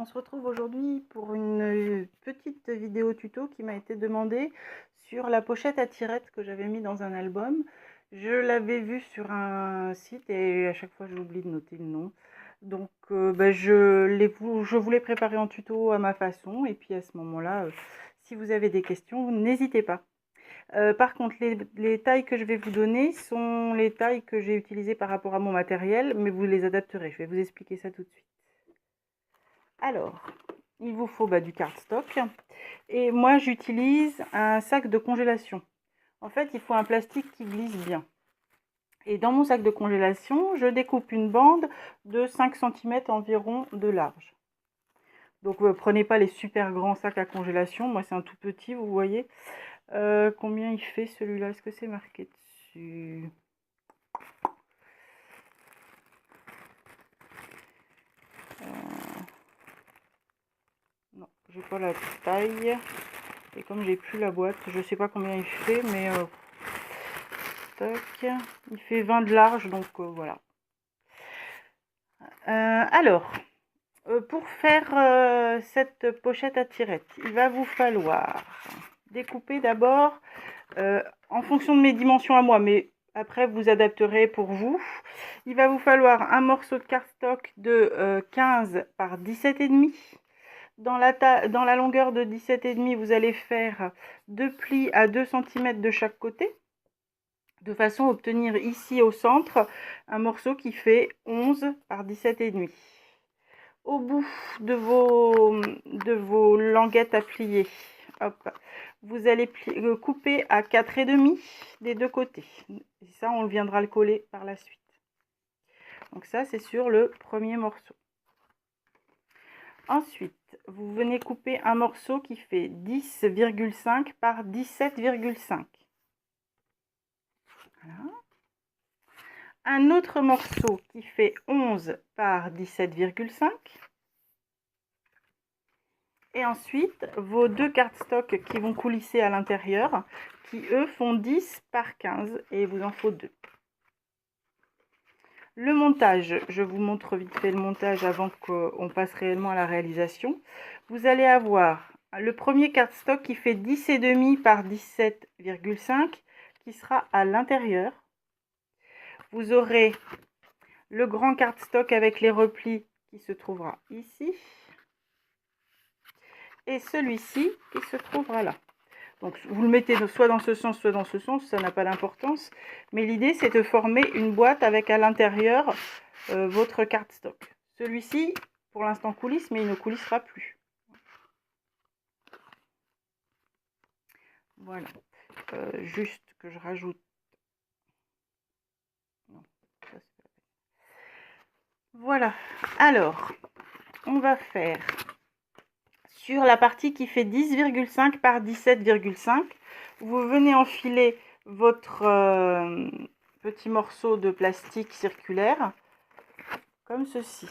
on se retrouve aujourd'hui pour une petite vidéo tuto qui m'a été demandée sur la pochette à tirettes que j'avais mis dans un album. Je l'avais vue sur un site et à chaque fois j'oublie de noter le nom. Donc je voulais préparer en tuto à ma façon et puis à ce moment-là, si vous avez des questions, n'hésitez pas. Par contre, les tailles que je vais vous donner sont les tailles que j'ai utilisées par rapport à mon matériel, mais vous les adapterez. Je vais vous expliquer ça tout de suite. Alors, il vous faut du cardstock. Et moi, j'utilise un sac de congélation. En fait, il faut un plastique qui glisse bien. Et dans mon sac de congélation, je découpe une bande de 5 cm environ de large. Donc, prenez pas les super grands sacs à congélation. Moi, c'est un tout petit, vous voyez. Combien il fait celui-là? Est-ce que c'est marqué dessus? Non, j'ai pas la taille. Et comme j'ai plus la boîte, je sais pas combien il fait, mais il fait 20 de large, donc voilà. Alors, pour faire cette pochette à tirettes, il va vous falloir découper d'abord en fonction de mes dimensions à moi, mais après vous adapterez pour vous. Il va vous falloir un morceau de cardstock de 15 par 17,5. Dans la longueur de 17,5, vous allez faire 2 plis à 2 cm de chaque côté, de façon à obtenir ici au centre un morceau qui fait 11 par 17,5. Au bout de vos languettes à plier, hop, vous allez couper à 4,5 des deux côtés. Et ça, on viendra le coller par la suite. Donc ça, c'est sur le premier morceau. Ensuite, vous venez couper un morceau qui fait 10,5 par 17,5. Voilà. Un autre morceau qui fait 11 par 17,5. Et ensuite, vos deux cardstocks qui vont coulisser à l'intérieur, qui eux font 10 par 15 et il vous en faut 2. Le montage, je vous montre vite fait le montage avant qu'on passe réellement à la réalisation. Vous allez avoir le premier cardstock qui fait 10,5 par 17,5 qui sera à l'intérieur. Vous aurez le grand cardstock avec les replis qui se trouvera ici. Et celui-ci qui se trouvera là. Donc vous le mettez soit dans ce sens, soit dans ce sens, ça n'a pas d'importance. Mais l'idée, c'est de former une boîte avec à l'intérieur votre cardstock. Celui-ci, pour l'instant, coulisse, mais il ne coulissera plus. Voilà. Juste que je rajoute. Non, ça, c'est pas... Voilà. Alors, on va faire sur la partie qui fait 10,5 par 17,5. Vous venez enfiler votre petit morceau de plastique circulaire comme ceci.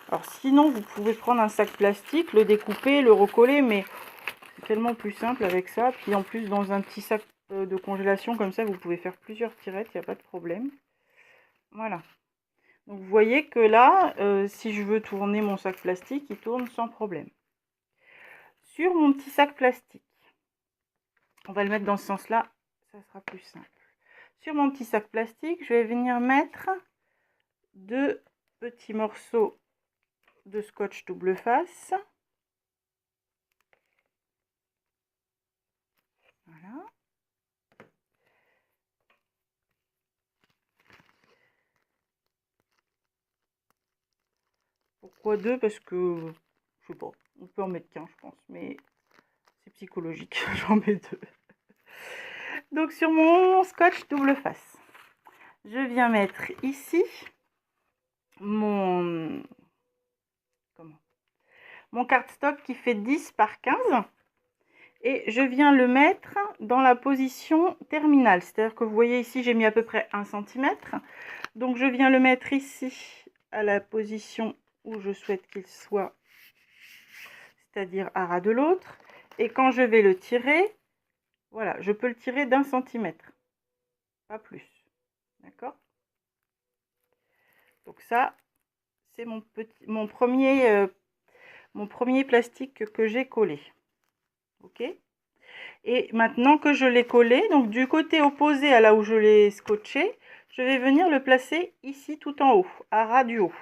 Alors sinon, vous pouvez prendre un sac plastique, le découper, le recoller, mais c'est tellement plus simple avec ça. Puis en plus, dans un petit sac de congélation comme ça, vous pouvez faire plusieurs tirettes, il n'y a pas de problème. Voilà. Donc vous voyez que là, si je veux tourner mon sac plastique, il tourne sans problème. Sur mon petit sac plastique, on va le mettre dans ce sens-là, ça sera plus simple. Sur mon petit sac plastique, je vais venir mettre 2 petits morceaux de scotch double face. Voilà. Pourquoi 2? Parce que, je sais pas, on peut en mettre qu'un, je pense, mais c'est psychologique, j'en mets 2. Donc sur mon scotch double face, je viens mettre ici mon cardstock qui fait 10 par 15 et je viens le mettre dans la position terminale. C'est-à-dire que vous voyez ici, j'ai mis à peu près 1 cm. Donc je viens le mettre ici à la position où je souhaite qu'il soit, c'est-à-dire à ras de l'autre. Et quand je vais le tirer, voilà, je peux le tirer d'1 cm, pas plus. D'accord? Donc ça, c'est mon premier plastique que j'ai collé. Ok. Et maintenant que je l'ai collé, donc du côté opposé à là où je l'ai scotché, je vais venir le placer ici tout en haut, à ras du haut.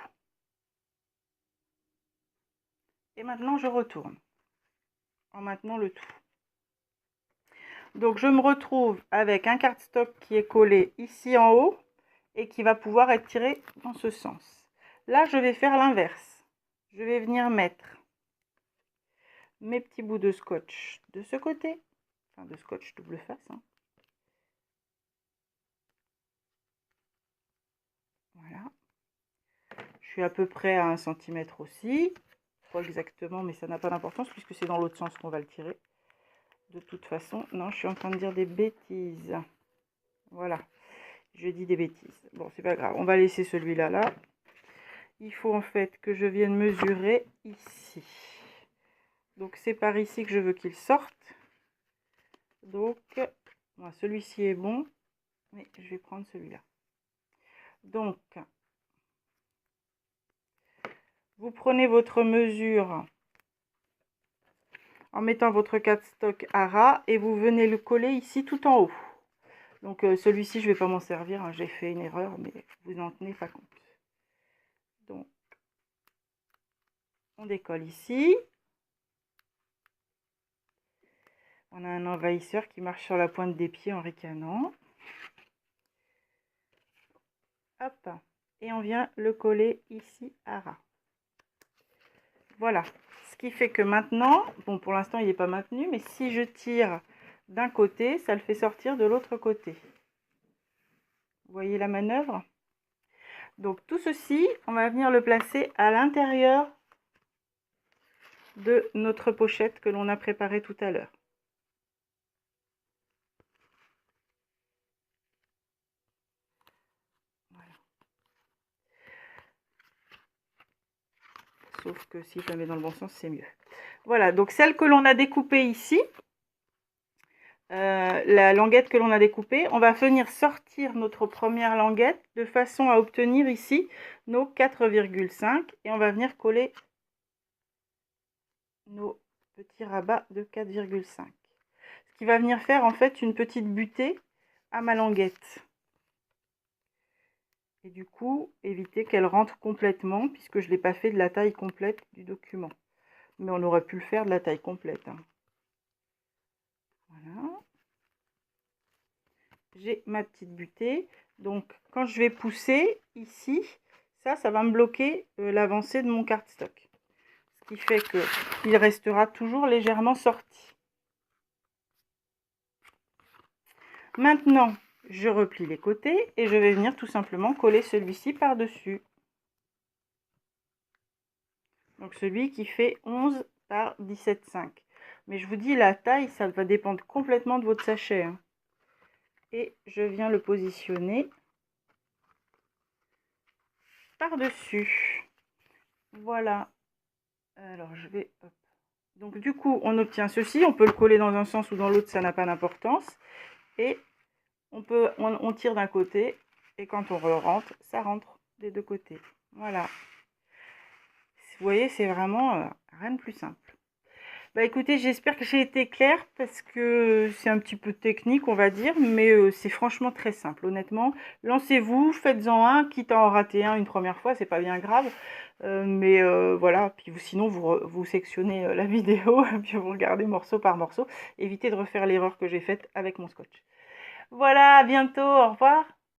Et maintenant je retourne en maintenant le tout. Donc je me retrouve avec un cardstock qui est collé ici en haut et qui va pouvoir être tiré dans ce sens. Là je vais faire l'inverse. Je vais venir mettre mes petits bouts de scotch de ce côté, enfin de scotch double face. Voilà. Je suis à peu près à 1 cm aussi. Pas exactement, mais ça n'a pas d'importance puisque c'est dans l'autre sens qu'on va le tirer. De toute façon, non, je suis en train de dire des bêtises. Voilà, je dis des bêtises. Bon, c'est pas grave, on va laisser celui-là là. Il faut en fait que je vienne mesurer ici. Donc c'est par ici que je veux qu'il sorte. Donc, bon, celui-ci est bon, mais je vais prendre celui-là. Donc, vous prenez votre mesure en mettant votre cardstock à ras et vous venez le coller ici tout en haut. Donc celui-ci, je ne vais pas m'en servir, hein, j'ai fait une erreur, mais vous n'en tenez pas compte. Donc, on décolle ici. On a un envahisseur qui marche sur la pointe des pieds en ricanant. Hop, et on vient le coller ici à ras. Voilà, ce qui fait que maintenant, bon pour l'instant il n'est pas maintenu, mais si je tire d'un côté, ça le fait sortir de l'autre côté. Vous voyez la manœuvre? Donc tout ceci, on va venir le placer à l'intérieur de notre pochette que l'on a préparée tout à l'heure. Voilà. Sauf que si je la mets dans le bon sens, c'est mieux. Voilà, donc celle que l'on a découpée ici, la languette que l'on a découpée, on va venir sortir notre première languette de façon à obtenir ici nos 4,5 et on va venir coller nos petits rabats de 4,5. Ce qui va venir faire en fait une petite butée à ma languette. Et du coup, éviter qu'elle rentre complètement puisque je ne l'ai pas fait de la taille complète du document. Mais on aurait pu le faire de la taille complète. Hein. Voilà. J'ai ma petite butée. Donc, quand je vais pousser ici, ça va me bloquer l'avancée de mon cardstock. Ce qui fait qu'il restera toujours légèrement sorti. Maintenant, je replie les côtés et je vais venir tout simplement coller celui-ci par-dessus. Donc, celui qui fait 11 par 17,5. Mais je vous dis, la taille, ça va dépendre complètement de votre sachet. Hein. Et je viens le positionner par-dessus. Voilà. Alors, je vais... Hop. Donc, du coup, on obtient ceci. On peut le coller dans un sens ou dans l'autre, ça n'a pas d'importance. Et on tire d'un côté. Et quand on rentre, ça rentre des deux côtés. Voilà. Vous voyez, c'est vraiment rien de plus simple. Bah écoutez, j'espère que j'ai été claire parce que c'est un petit peu technique, on va dire, mais c'est franchement très simple, honnêtement. Lancez-vous, faites-en un, quitte à en rater un une première fois, c'est pas bien grave. Mais voilà, puis sinon vous sectionnez la vidéo, puis vous regardez morceau par morceau. Évitez de refaire l'erreur que j'ai faite avec mon scotch. Voilà, à bientôt, au revoir.